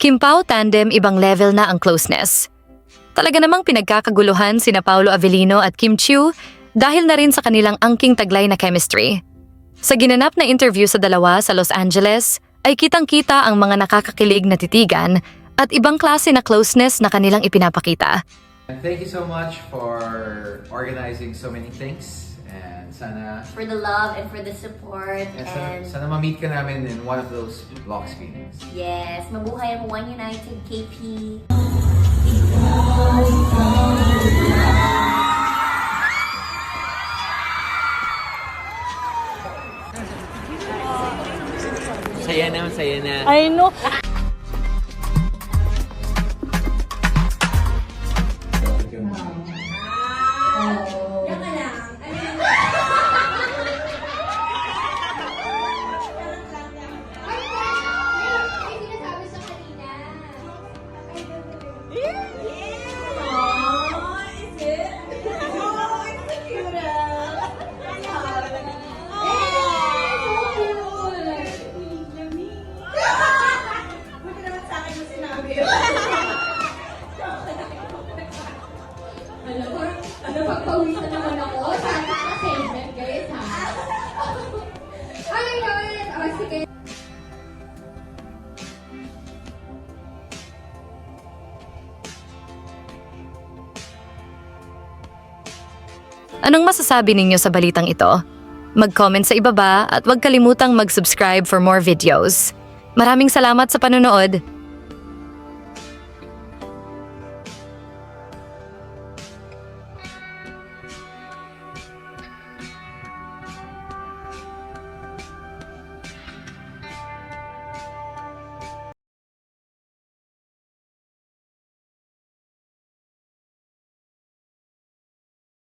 Kim Pao tandem ibang level na ang closeness. Talaga namang pinagkakaguluhan sina Paolo Avellino at Kim Chiu dahil na rin sa kanilang angking taglay na chemistry. Sa ginanap na interview sa dalawa sa Los Angeles, ay kitang-kita ang mga nakakakilig na titigan at ibang klase na closeness na kanilang ipinapakita. And thank you so much for organizing so many things. And sana For the love and for the support. and sana ma-meet ka namin in one of those vlog screenings. Yes, mabuhay ang One United KP. Saya na. I know. Napagpawisan naman ako. Sana ka-segment guys ha. Ayun! O sige. Anong masasabi ninyo sa balitang ito? Mag-comment sa ibaba at huwag kalimutang mag-subscribe for more videos. Maraming salamat sa panonood!